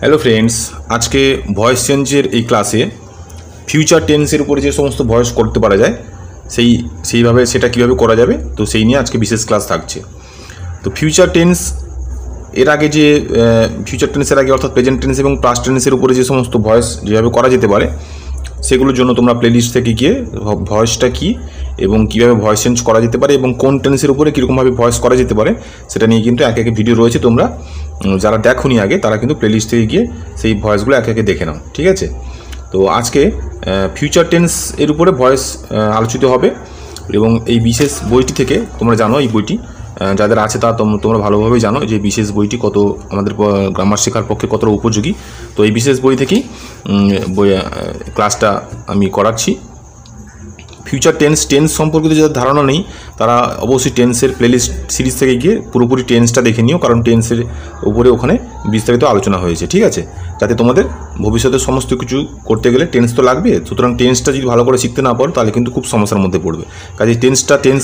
Hello friends, আজকে voice চেঞ্জের এই ক্লাসে ফিউচার টেন্সের উপরে যে সমস্ত ভয়েস করতে পারা যায় সেইভাবে সেটা কীভাবে করা যাবে তো সেই নিয়ে আজকে বিশেষ ক্লাস থাকছে। তো ফিউচার টেন্স এর আগে যে ফিউচার টেন্সের আগে অর্থাৎ প্রেজেন্ট টেন্স এবং পাস্ট টেন্সের উপরে যে সমস্ত ভয়েস যেভাবে করা যেতে পারে সেগুলোর জন্য তোমরা প্লেলিস্ট থেকে গিয়ে ভয়েসটা কী এবং কীভাবে ভয়েস চেঞ্জ করা যেতে পারে এবং কোন টেন্সের উপরে কীরকমভাবে ভয়েস করা যেতে পারে সেটা নিয়ে কিন্তু একে একে ভিডিও রয়েছে। তোমরা যারা দেখোনি আগে তারা কিন্তু প্লেলিস্ট থেকে গিয়ে সেই ভয়েসগুলো একে একে দেখে নাও, ঠিক আছে? তো আজকে ফিউচার টেন্স এর উপরে ভয়েস আলোচিত হবে এবং এই বিশেষ বইটি থেকে তোমরা জানো, এই বইটি যাদের আছে তা তোমরা ভালোভাবেই জানো যে বিশেষ বইটি কত আমাদের গ্রামার শেখার পক্ষে কতটা উপযোগী। তো এই বিশেষ বই থেকেই ক্লাসটা আমি করাচ্ছি। ফিউচার টেন্স সম্পর্কিত যাদের ধারণা নেই তারা অবশ্যই টেন্সের প্লেলিস্ট সিরিজ থেকে গিয়ে পুরোপুরি টেন্সটা দেখে নিও, কারণ টেন্সের উপরে ওখানে বিস্তারিত আলোচনা হয়েছে, ঠিক আছে? যাতে তোমাদের ভবিষ্যতে সমস্ত কিছু করতে গেলে টেন্স তো লাগবে, সুতরাং টেন্সটা যদি ভালো করে শিখতে না পারো তাহলে কিন্তু খুব সমস্যার মধ্যে পড়বে। কাজে টেন্স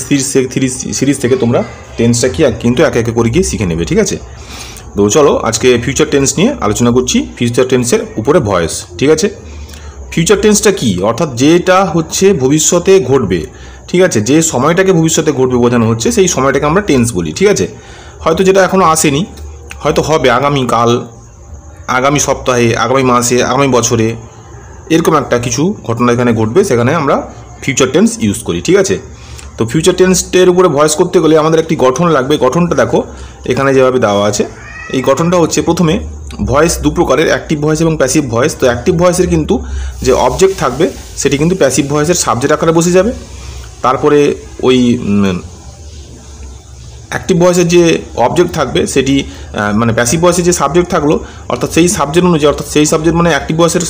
সিরিজ থেকে তোমরা টেন্সটা কি কিন্তু একে একে করে গিয়ে শিখে নেবে, ঠিক আছে? তো চলো আজকে ফিউচার টেন্স নিয়ে আলোচনা করছি, ফিউচার টেন্সের উপরে ভয়েস, ঠিক আছে? ফিউচার টেন্সটা কি, অর্থাৎ যেটা হচ্ছে ভবিষ্যতে ঘটবে, ঠিক আছে? যে সময়টাকে ভবিষ্যতে ঘটবে বোঝানো হচ্ছে সেই সময়টাকে আমরা টেন্স বলি, ঠিক আছে? হয়তো যেটা এখনও আসেনি, হয়তো হবে আগামীকাল, আগামী সপ্তাহে, আগামী মাসে, আগামী বছরে, এরকম একটা কিছু ঘটনা এখানে ঘটবে, সেখানে আমরা ফিউচার টেন্স ইউজ করি, ঠিক আছে? তো ফিউচার টেন্সের উপরে ভয়েস করতে গেলে আমাদের একটি গঠন লাগবে। গঠনটা দেখো এখানে যেভাবে দেওয়া আছে। এই গঠনটা হচ্ছে প্রথমে ভয়েস দু প্রকারের, অ্যাক্টিভ ভয়েস এবং প্যাসিভ ভয়েস। তো অ্যাক্টিভ ভয়েসের কিন্তু যে অবজেক্ট থাকবে সেটি কিন্তু প্যাসিভ ভয়েসের সাবজেক্ট আকারে বসে যাবে। তারপরে ওই অ্যাক্টিভ ভয়েসের যে অবজেক্ট থাকবে সেটি মানে প্যাসিভ ভয়েসের যে সাবজেক্ট থাকলো অর্থাৎ সেই সাবজেক্ট অনুযায়ী, অর্থাৎ সেই সাবজেক্ট মানে অ্যাক্টিভ ভয়েসের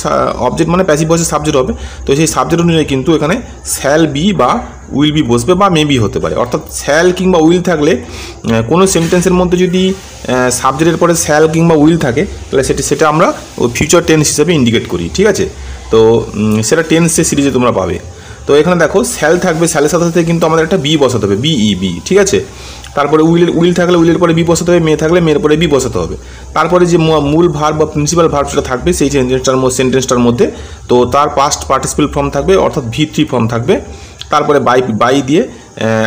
অবজেক্ট মানে প্যাসিভ ভয়েসের সাবজেক্ট হবে। তো সেই সাবজেক্ট অনুযায়ী কিন্তু এখানে শ্যাল বি বা উইল বি বসবে বা মে বি হতে পারে। অর্থাৎ শ্যাল কিংবা উইল থাকলে কোনো সেন্টেন্সের মধ্যে যদি সাবজেক্টের পরে শ্যাল কিংবা উইল থাকে তাহলে সেটা আমরা ফিউচার টেন্স হিসেবে ইন্ডিকেট করি, ঠিক আছে? তো সেটা টেন্সের সিরিজে তোমরা পাবে। তো এখানে দেখো শ্যাল থাকবে, শ্যালের সাথে সাথে কিন্তু আমাদের একটা বি বসাতে হবে, বি, ঠিক আছে? তারপরে উইল থাকলে উইলের পরে বি বসাতে হবে, মে থাকলে মেয়ের পরে বি বসাতে হবে। তারপরে যে মূল ভার্ব বা প্রিন্সিপাল ভার্ব সেটা থাকবে সেই সেন্টেন্সটার মধ্যে, তো তার পাস্ট পার্টিসিপেল ফর্ম থাকবে অর্থাৎ V3 ফর্ম থাকবে। তারপরে বাই দিয়ে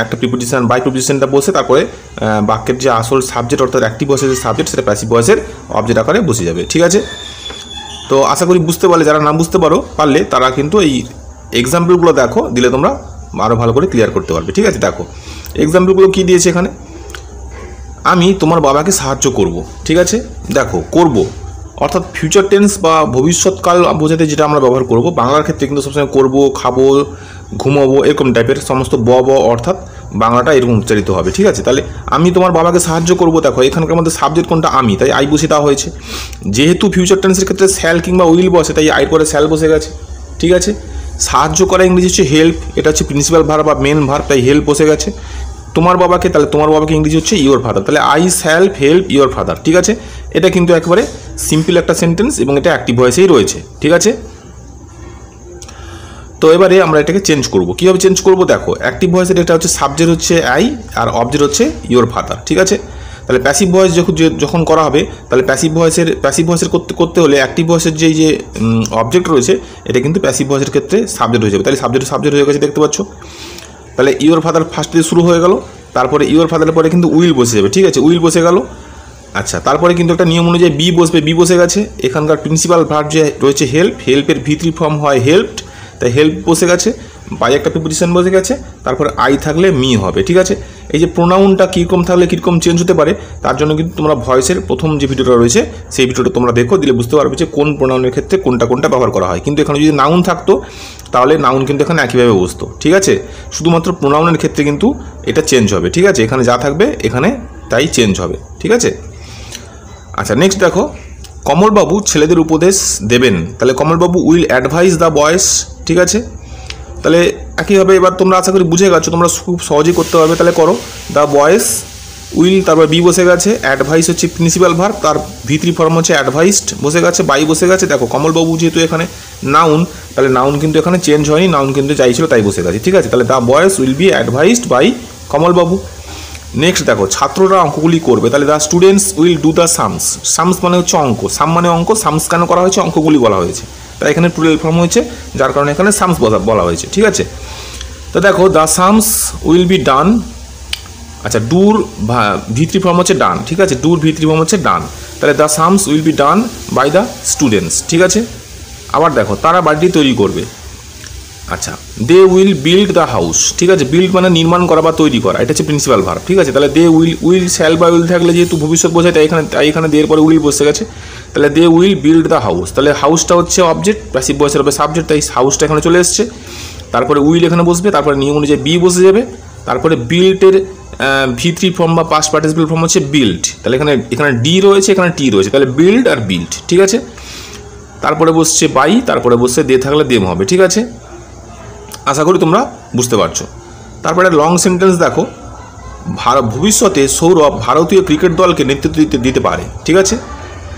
একটা প্রিপোজিশন, বাই প্রিপোজিশনটা বসে তারপরে বাক্যের যে আসল সাবজেক্ট অর্থাৎ অ্যাক্টিভ ভয়েসের যে সাবজেক্ট সেটা প্যাসিভ ভয়েসের অবজেক্ট আকারে বসে যাবে, ঠিক আছে? তো আশা করি বুঝতে পারলে, যারা না বুঝতে পারলে তারা কিন্তু এই এক্সাম্পলগুলো দেখো, দিলে তোমরা আরও ভালো করে ক্লিয়ার করতে পারবে, ঠিক আছে? দেখো এক্সাম্পলগুলো কী দিয়েছে এখানে। আমি তোমার বাবাকে সাহায্য করব, ঠিক আছে? দেখো করব অর্থাৎ ফিউচার টেন্স বা ভবিষ্যৎকাল বোঝাতে যেটা আমরা ব্যবহার করব, বাংলার ক্ষেত্রে কিন্তু সবসময় করব, খাবো, ঘুমাবো এরকম টাইপের সমস্ত অর্থাৎ বাংলাটা এরকম উচ্চারিত হবে, ঠিক আছে? তাহলে আমি তোমার বাবাকে সাহায্য করব, দেখো এখানকার মধ্যে সাবজেক্ট কোনটা, আমি, তাই আই বসে দেওয়া হয়েছে। যেহেতু ফিউচার টেন্সের ক্ষেত্রে শ্যাল কিংবা উইল বসে তাই আই পরে শ্যাল বসে গেছে, ঠিক আছে? সাহায্য করা ইংরেজি হচ্ছে হেল্প, এটা হচ্ছে প্রিন্সিপাল ভার্ব বা মেন ভার্ব, তাই হেল্প বসে গেছে। তোমার বাবাকে, তাহলে তোমার বাবাকে ইংরেজি হচ্ছে ইওর ফাদার, তাহলে I shall help your father, ঠিক আছে? এটা কিন্তু একেবারে সিম্পল একটা সেন্টেন্স এবং এটা অ্যাক্টিভ ভয়েসেই রয়েছে, ঠিক আছে? তো এবারে আমরা এটাকে চেঞ্জ করব। কীভাবে চেঞ্জ করব দেখো, অ্যাক্টিভ ভয়েসের এটা হচ্ছে সাবজেক্ট হচ্ছে আই আর অবজেক্ট হচ্ছে ইওর ফাদার, ঠিক আছে? তাহলে প্যাসিভ ভয়েস যখন করা হবে তাহলে প্যাসিভ ভয়েসের করতে হলে অ্যাক্টিভ ভয়েসের যে অবজেক্ট রয়েছে এটা কিন্তু প্যাসিভ ভয়েসের ক্ষেত্রে সাবজেক্ট হয়ে যাবে, তাহলে সাবজেক্ট হয়ে গেছে, দেখতে পাচ্ছ? তাহলে ইওর ফাদার ফার্স্ট দিয়ে শুরু হয়ে গেল, তারপরে ইওর ফাদারের পরে কিন্তু উইল বসে যাবে, ঠিক আছে? উইল বসে গেল। আচ্ছা, তারপরে কিন্তু একটা নিয়ম অনুযায়ী বি বসে গেছে। এখানকার প্রিন্সিপাল ভার্ব যে রয়েছে হেল্পের V3 ফর্ম হয় হেল্পড, তাই হেল্প বসে গেছে, বাই একটা প্রিপোজিশন বসে গেছে, তারপরে আই থাকলে মি হবে, ঠিক আছে? এই যে প্রোনাউনটা কীরকম থাকলে কীরকম চেঞ্জ হতে পারে তার জন্য কিন্তু তোমরা ভয়েসের প্রথম যে ভিডিওটা রয়েছে সেই ভিডিওটা তোমরা দেখো, দিলে বুঝতে পারবে যে কোন প্রোনাউনের ক্ষেত্রে কোনটা ব্যবহার করা হয়। কিন্তু এখানে যদি নাউন থাকতো তাহলে নাউন কিন্তু এখানে একইভাবে বসতো, ঠিক আছে? শুধুমাত্র প্রোনাউনের ক্ষেত্রে কিন্তু এটা চেঞ্জ হবে, ঠিক আছে? এখানে যা থাকবে এখানে তাই চেঞ্জ হবে, ঠিক আছে? আচ্ছা, নেক্সট দেখো, কমলবাবু ছেলেদের উপদেশ দেবেন, তাহলে কমলবাবু উইল অ্যাডভাইস দ্য বয়েস, ঠিক আছে? তাহলে একইভাবে এবার তোমরা আশা করি বুঝে গেছো, তোমরা খুব সহজেই করতে পারবে। তাহলে করো, দ্য বয়েস উইল, তারপর বি বসে গেছে, অ্যাডভাইস হচ্ছে প্রিন্সিপাল ভার্ব, তার V3 ফর্ম হচ্ছে অ্যাডভাইসড বসে গেছে, বাই বসে গেছে। দেখো কমলবাবু যেহেতু এখানে নাউন, তাহলে নাউন কিন্তু এখানে চেঞ্জ হয়নি, নাউন কিন্তু যাই ছিল তাই বসে গেছে, ঠিক আছে? তাহলে the boys will be advised by কমলবাবু। নেক্সট দেখো ছাত্ররা অঙ্কগুলি করবে, তাহলে the students will do the sums. Sums মানে হচ্ছে অঙ্ক, সাম মানে অঙ্ক, সামস কেন করা হয়েছে, অঙ্কগুলি বলা হয়েছে, তাই এখানে প্লুরাল ফর্ম হয়েছে, যার কারণে এখানে সামস বলা হয়েছে। ঠিক আছে, তো দেখো the sums will be done, আচ্ছা ডুর ভিত্রি ফর্ম হচ্ছে ডান। ঠিক আছে, ডুর ভিত্রি ফর্ম হচ্ছে ডান, তাহলে the sums will be done by the students. ঠিক আছে, আবার দেখো তারা বাড়িটি তৈরি করবে, আচ্ছা they will build the house. ঠিক আছে, বিল্ড মানে নির্মাণ করা বা তৈরি করা, এটা হচ্ছে প্রিন্সিপাল ভার্ব। ঠিক আছে, তাহলে দে উইল শ্যাল বা উইল থাকলে যেহেতু ভবিষ্যৎ বোঝায়, তাই এখানে দে এর পরে উইল বসে গেছে, তাহলে they will build the house. তাহলে হাউসটা হচ্ছে অবজেক্ট, প্যাসিভ ভয়েসের হবে সাবজেক্ট, তাই হাউসটা এখানে চলে এসছে, তারপরে উইল এখানে বসবে, তারপরে নিয়ম অনুযায়ী বি বসে যাবে, তারপরে বিল্টের ভি3 ফর্ম বা পাস্ট পার্টিসিপেল ফর্ম হচ্ছে বিল্ড, তাহলে এখানে ডি রয়েছে, এখানে টি রয়েছে, তাহলে বিল্ড আর বিল্ড। ঠিক আছে, তারপরে বসছে বাই, তারপরে বসছে দে থাকলে দেম হবে। ঠিক আছে, আশা করি তোমরা বুঝতে পারছো। তারপরে লং সেন্টেন্স দেখো, ভবিষ্যতে সৌরভ ভারতীয় ক্রিকেট দলকে নেতৃত্ব দিতে পারে। ঠিক আছে,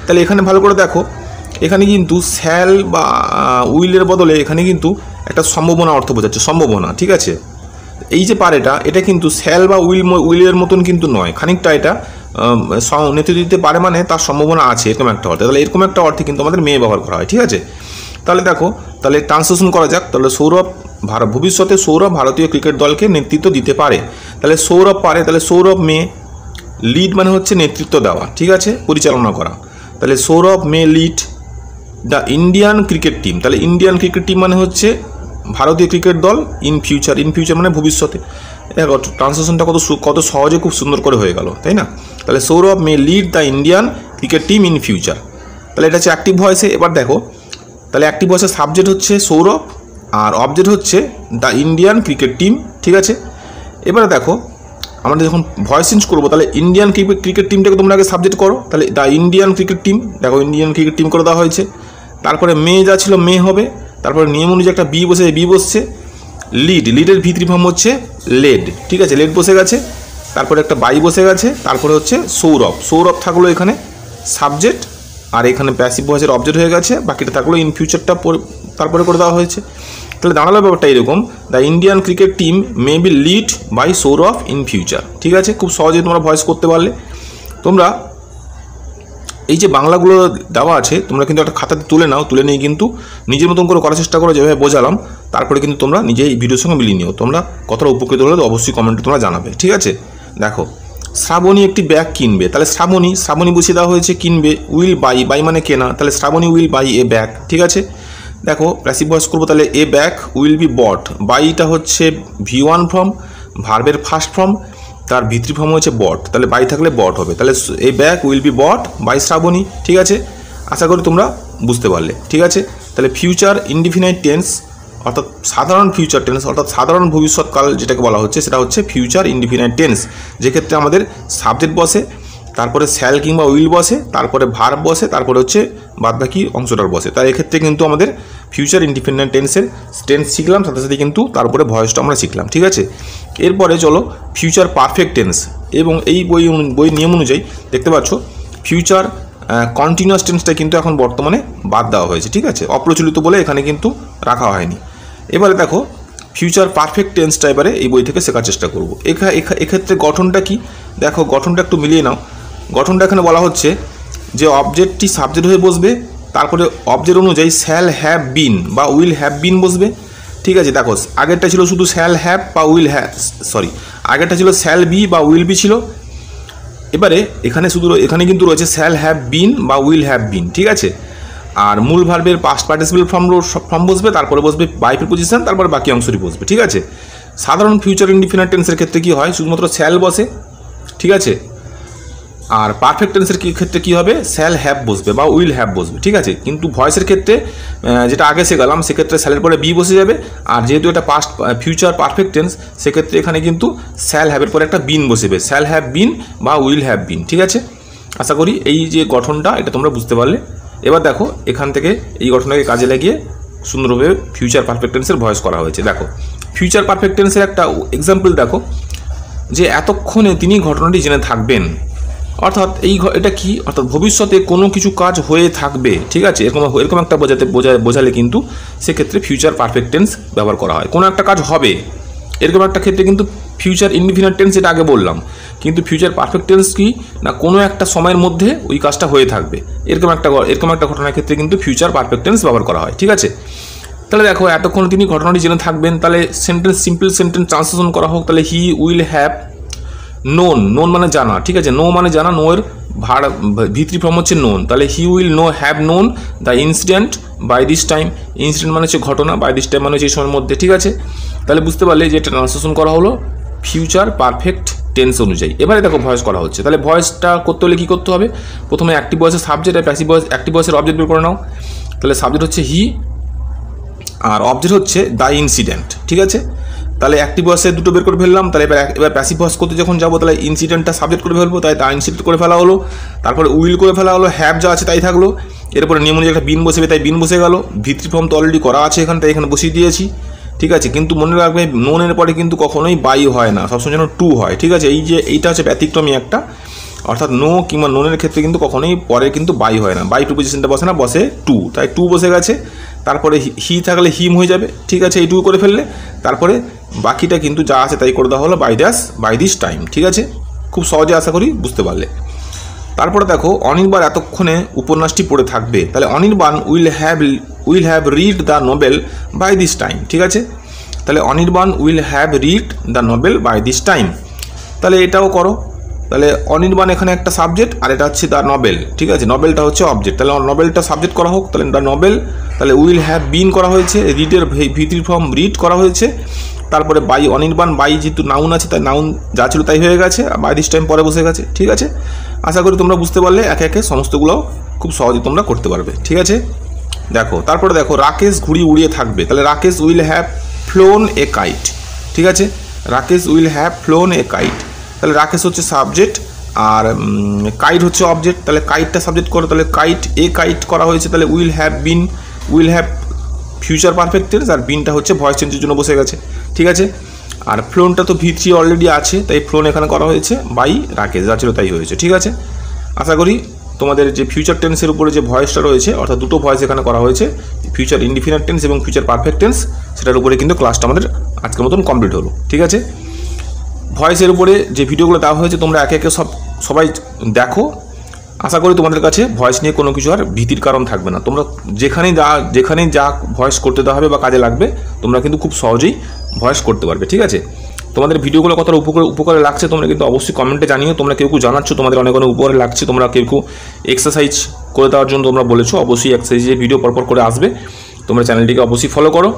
তাহলে এখানে ভালো করে দেখো, এখানে কিন্তু শ্যাল বা উইলের বদলে এখানে কিন্তু একটা সম্ভাবনা অর্থ বোঝাচ্ছে, সম্ভাবনা। ঠিক আছে, এই যে পারেটা, এটা কিন্তু শ্যাল বা উইলের মতন কিন্তু নয়, খানিকটা এটা নেতৃত্ব দিতে পারে মানে তার সম্ভাবনা আছে, এরকম একটা অর্থে। তাহলে এরকম একটা অর্থে কিন্তু আমাদের মেয়ে ব্যবহার করা হয়। ঠিক আছে, তাহলে দেখো, তাহলে ট্রান্সলেশন করা যাক, তাহলে ভবিষ্যতে সৌরভ ভারতীয় ক্রিকেট দলকে নেতৃত্ব দিতে পারে, তাহলে সৌরভ পারে, তাহলে সৌরভ মে, লিড মানে হচ্ছে নেতৃত্ব দেওয়া। ঠিক আছে, পরিচালনা করা, তাহলে Sourav may lead the Indian cricket team, তাহলে ইন্ডিয়ান ক্রিকেট টিম মানে হচ্ছে ভারতীয় ক্রিকেট দল ইন ফিউচার, ইন ফিউচার মানে ভবিষ্যতে। দেখো ট্রান্সলেশনটা কত সহজে খুব সুন্দর করে হয়ে গেল, তাই না? তাহলে Sourav may lead the Indian cricket team in future, তাহলে এটা হচ্ছে অ্যাক্টিভ ভয়েসে। এবার দেখো, তাহলে অ্যাক্টিভ ভয়েসের সাবজেক্ট হচ্ছে সৌরভ আর অবজেক্ট হচ্ছে দ্য ইন্ডিয়ান ক্রিকেট টিম। ঠিক আছে, এবারে দেখো আমরা যখন ভয়েস চেঞ্জ করবো, তাহলে ইন্ডিয়ান ক্রিকেট টিমটাকে তোমরা আগে সাবজেক্ট করো, তাহলে দ্য ইন্ডিয়ান ক্রিকেট টিম, দেখো ইন্ডিয়ান ক্রিকেট টিম করে দেওয়া হয়েছে, তারপরে মে যা ছিল মে হবে, তারপরে নিয়ম অনুযায়ী একটা বি বসছে, লিডের ভি3 ফর্ম হচ্ছে লেড। ঠিক আছে, লেড বসে গেছে, তারপরে একটা বাই বসে গেছে, তারপরে হচ্ছে সৌরভ থাকলো এখানে সাবজেক্ট, আর এখানে প্যাসিভ ভয়েসের অবজেক্ট হয়ে গেছে, বাকিটা থাকলো ইন ফিউচারটা তারপরে করে দেওয়া হয়েছে। তাহলে দাঁড়ালো ব্যাপারটা এরকম, the Indian cricket team may be led by Sourav in future. ঠিক আছে, খুব সহজেই তোমরা ভয়েস করতে পারলে। তোমরা এই যে বাংলাগুলো দেওয়া আছে, তোমরা কিন্তু একটা খাতাতে তুলে নাও, তুলে নিয়ে কিন্তু নিজের মতন করে করার চেষ্টা করো, যেভাবে বোঝালাম, তারপরে কিন্তু তোমরা নিজে এই ভিডিওর সঙ্গে মিলিয়ে নিও। তোমরা কতটা উপকৃত হলে অবশ্যই কমেন্টে তোমরা জানাবে। ঠিক আছে, দেখো শ্রাবণী একটি ব্যাগ কিনবে, তাহলে শ্রাবণী বসিয়ে দেওয়া হয়েছে, কিনবে, উইল বাই মানে কেনা, তাহলে Shrabani will buy a bag. ঠিক আছে, দেখো প্যাসিভ ভয়েস করবো, তাহলে a bag will be bought, বাইটা হচ্ছে V1 ফর্ম, ভার্বের ফার্স্ট ফর্ম, তার ভি3 ফর্ম হচ্ছে বট, তাহলে বাই থাকলে বট হবে, তাহলে a bag will be bought by Shrabani. ঠিক আছে, আশা করি তোমরা বুঝতে পারলে। ঠিক আছে, তাহলে ফিউচার ইনডিফিনাইট টেন্স অর্থাৎ সাধারণ ফিউচার টেন্স অর্থাৎ সাধারণ ভবিষ্যৎকাল যেটাকে বলা হচ্ছে, সেটা হচ্ছে ফিউচার ইনডিফিনাইট টেন্স, যেক্ষেত্রে আমাদের সাবজেক্ট বসে, তারপরে শ্যাল কিংবা উইল বসে, তারপরে ভার্ব বসে, তারপরে হচ্ছে বাদবাকি অংশটার বসে। তাই এক্ষেত্রে কিন্তু আমাদের ফিউচার ইনডিফিনাইট টেন্সের টেন্স শিখলাম, সাথে সাথে কিন্তু তারপরে ভয়েসটা আমরা শিখলাম। ঠিক আছে, এরপরে চলো ফিউচার পারফেক্ট টেন্স, এবং এই বই নিয়ম অনুযায়ী দেখতে পাচ্ছ ফিউচার কন্টিনিউয়াস টেন্সটা কিন্তু এখন বর্তমানে বাদ দেওয়া হয়েছে। ঠিক আছে, অপ্রচলিত বলে এখানে কিন্তু রাখা হয়নি। এবারে দেখো ফিউচার পারফেক্ট টেন্সটা এবারে এই বই থেকে শেখার চেষ্টা করব। এক্ষেত্রে গঠনটা কি, দেখো গঠনটা একটু মিলিয়ে নাও। গঠনটা এখানে বলা হচ্ছে যে অবজেক্টটি সাবজেক্ট হয়ে বসবে, তারপরে অবজেক্ট অনুযায়ী শ্যাল হ্যাভ বিন বা উইল হ্যাভ বিন বসবে। ঠিক আছে, দেখো আগেরটা ছিল শুধু শ্যাল হ্যাভ বা আগেরটা ছিল শ্যাল বি বা উইল বি ছিল। এবারে এখানে কিন্তু রয়েছে শ্যাল হ্যাভ বিন বা উইল হ্যাভ বিন। ঠিক আছে, আর মূল ভার্বের পাস্ট পার্টিসিপেল ফর্ম বসবে, তারপরে বসবে বাই প্রিপোজিশন, তারপরে বাকি অংশটি বসবে। ঠিক আছে, সাধারণ ফিউচার ইনডিফিনাইট টেন্সের ক্ষেত্রে কি হয়, শুধুমাত্র শ্যাল বসে। ঠিক আছে, আর পারফেক্ট টেন্সের ক্ষেত্রে কী হবে, শ্যাল হ্যাভ বসবে বা উইল হ্যাভ বসবে। ঠিক আছে, কিন্তু ভয়েসের ক্ষেত্রে যেটা আগে শেখালাম, সেক্ষেত্রে শ্যালের পরে বি বসে যাবে, আর যেহেতু এটা ফিউচার পারফেক্ট টেন্স, সেক্ষেত্রে এখানে কিন্তু শ্যাল হ্যাভের পরে একটা বিন বসবে, শ্যাল হ্যাভ বিন বা উইল হ্যাভ বিন। ঠিক আছে, আশা করি এই যে গঠনটা এটা তোমরা বুঝতে পারলে। এবার দেখো এখান থেকে এই গঠনটাকে কাজে লাগিয়ে সুন্দরভাবে ফিউচার পারফেক্ট টেন্সের ভয়েস করা হয়েছে। দেখো ফিউচার পারফেক্ট টেন্সের একটা এক্সাম্পল দেখো, যে এতক্ষণে তিনি ঘটনাটি জেনে থাকবেন, অর্থাৎ এটা কি, অর্থাৎ ভবিষ্যতে কোনো কিছু কাজ হয়ে থাকবে। ঠিক আছে, এরকম একটা বোঝালে কিন্তু সেক্ষেত্রে ফিউচার পারফেক্ট টেন্স ব্যবহার করা হয়। কোনো একটা কাজ হবে, এরকম একটা ক্ষেত্রে কিন্তু ফিউচার ইনডিফিনিট টেন্স এটা আগে বললাম, কিন্তু ফিউচার পারফেক্ট টেন্স কি না কোনো একটা সময়ের মধ্যে ওই কাজটা হয়ে থাকবে, এরকম একটা ঘটনার ক্ষেত্রে কিন্তু ফিউচার পারফেক্ট টেন্স ব্যবহার করা হয়। ঠিক আছে, তাহলে দেখো এতক্ষণ তিনি ঘটনাটি জেনে থাকবেন, তাহলে সেন্টেন্স সিম্পল সেন্টেন্স ট্রান্সলেশন করা হোক, তাহলে he will have known, known মানে জানা, ঠিক আছে, নো মানে জানা, নো এর ভিতরি ফর্ম হচ্ছে নোন, তাহলে he will have known the incident by this time, incident মানে হচ্ছে ঘটনা, বাই দিস টাইম মানে হচ্ছে এই সময়ের মধ্যে। ঠিক আছে, তাহলে বুঝতে পারলে যে ট্রান্সলেশন করা হলো ফিউচার পারফেক্ট টেন্স অনুযায়ী। এবারে দেখো ভয়েস করা হচ্ছে, তাহলে ভয়েসটা করতে হলে কী করতে হবে, প্রথমে অ্যাক্টিভ ভয়েসের সাবজেক্ট আর প্যাসিভ ভয়েস, অ্যাক্টিভ ভয়েসের অবজেক্ট বের করে নাও, তাহলে সাবজেক্ট হচ্ছে হি আর অবজেক্ট হচ্ছে দ্য ইনসিডেন্ট। ঠিক আছে, তাহলে অ্যাক্টিভ ভয়েসে দুটো বের করে ফেললাম, তাহলে এবার প্যাসিভ ভয়েস করতে যখন যাবো তাহলে ইনসিডেন্টটা সাবজেক্ট করে ফেলবো, তাই দ্য ইনসিডেন্ট করে ফেলা হলো, তারপরে উইল করে ফেলা হলো, হ্যাভ যা আছে তাই থাকলো, এরপরে নিয়ম অনুযায়ী একটা বিন বসবে তাই বিন বসে গেল, ভিতরি ফর্ম তো অলরেডি করা আছে এখানে তাই এখানে বসিয়ে দিয়েছি। ঠিক আছে, কিন্তু মনে রাখবে নোনের পরে কিন্তু কখনোই বাই হয় না, সবসময় যেন টু হয়। ঠিক আছে, এইটা হচ্ছে ব্যতিক্রমী একটা, অর্থাৎ নো কিংবা নোনের ক্ষেত্রে কিন্তু কখনোই পরে কিন্তু বাই হয় না, বাই টু পজিশনটা বসে না, বসে টু, তাই টু বসে গেছে, তারপরে হি থাকলে হিম হয়ে যাবে। ঠিক আছে, এইটুকু করে ফেললে তারপরে বাকিটা কিন্তু যা আছে তাই করে দেওয়া হলো বাই দিস টাইম। ঠিক আছে, খুব সহজে আশা করি বুঝতে পারলে। তারপরে দেখো অনির্বাণ এতক্ষণে উপন্যাসটি পড়ে থাকবে, তাহলে Anirban will have read the novel by this time. ঠিক আছে, তাহলে Anirban will have read the novel by this time, তাহলে এটাও করো, তাহলে অনির্বাণ এখানে একটা সাবজেক্ট আর এটা হচ্ছে দ্য নবেল। ঠিক আছে, নবেলটা হচ্ছে অবজেক্ট, তাহলে নবেলটা সাবজেক্ট করা হোক, তাহলে দ্য নবেল, তাহলে উইল হ্যাভ বিন করা হয়েছে, রিডের ভিতরি ফর্ম রিড করা হয়েছে, তারপরে বাই অনির্বাণ, বাই যেহেতু নাউন আছে তাই নাউন যা ছিল তাই হয়ে গেছে, বাই দিস টাইম পরে বসে গেছে। ঠিক আছে, আশা করি তোমরা বুঝতে পারলে, একে একে সমস্তগুলো খুব সহজে তোমরা করতে পারবে। ঠিক আছে, দেখো তারপরে দেখো রাকেশ ঘুড়ি উড়িয়ে থাকবে, তাহলে Rakesh will have flown a kite. ঠিক আছে, Rakesh will have flown a kite, তাহলে রাকেশ হচ্ছে সাবজেক্ট আর কাইট হচ্ছে অবজেক্ট, তাহলে কাইটটা সাবজেক্ট করো, তাহলে কাইট করা হয়েছে, তাহলে will have future perfect tense আর বিনটা হচ্ছে ভয়েস চেঞ্জের জন্য বসে গেছে। ঠিক আছে, আর ফ্লোনটা তো ভি3 অলরেডি আছে তাই ফ্লোন এখানে করা হয়েছে বাই রাকেশ, যা ছিল তাই হয়েছে। ঠিক আছে, আশা করি তোমাদের যে ফিউচার টেন্সের উপরে যে ভয়েসটা রয়েছে, অর্থাৎ দুটো ভয়েস এখানে করা হয়েছে, ফিউচার ইনডিফিনিট টেন্স এবং ফিউচার পারফেক্ট টেন্স, সেটার উপরে কিন্তু ক্লাসটা আমাদের আজকের মতন কমপ্লিট হলো। ঠিক আছে, ভয়েসের উপরে যে ভিডিওগুলো দেওয়া হয়েছে তোমরা একে একে সবাই দেখো, আশা করি তোমাদের কাছে ভয়েস নিয়ে কোনো কিছু আর ভীতির কারণ থাকবে না, তোমরা যেখানেই যা ভয়েস করতে দেওয়া হবে বা কাজে লাগবে তোমরা কিন্তু খুব সহজেই ভয়েস করতে পারবে। ঠিক আছে, তোমাদের ভিডিওগুলো কতটা উপকারে লাগছে তোমরা কিন্তু অবশ্যই কমেন্টে জানিও, তোমরা কেউ জানাচ্ছ তোমাদের অনেক উপকারে লাগছে, তোমরা কেউ এক্সারসাইজ করে দেওয়ার জন্য তোমরা বলেছো, অবশ্যই এক্সারসাইজের ভিডিও পরপর করে আসবে, তোমরা চ্যানেলটিকে অবশ্যই ফলো করো,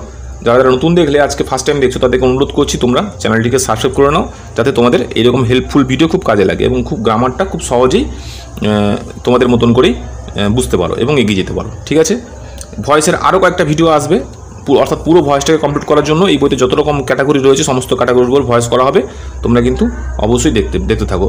যারা নতুন দেখলে আজকে ফার্স্ট টাইম দেখছো তাদেরকে অনুরোধ করছি তোমরা চ্যানেলটিকে সাবস্ক্রাইব করে নাও, যাতে তোমাদের এরকম হেল্পফুল ভিডিও খুব কাজে লাগে এবং খুব গ্রামারটা খুব সহজেই তোমাদের মতন করেই বুঝতে পারো এবং এগিয়ে যেতে পারো। ঠিক আছে, ভয়েসের আরও কয়েকটা ভিডিও আসবে, অর্থাৎ পুরো ভয়েসটাকে কমপ্লিট করার জন্য এই বইতে যত রকম ক্যাটাগরি রয়েছে সমস্ত ক্যাটাগরির উপর ভয়েস করা হবে, তোমরা কিন্তু অবশ্যই দেখতে থাকো।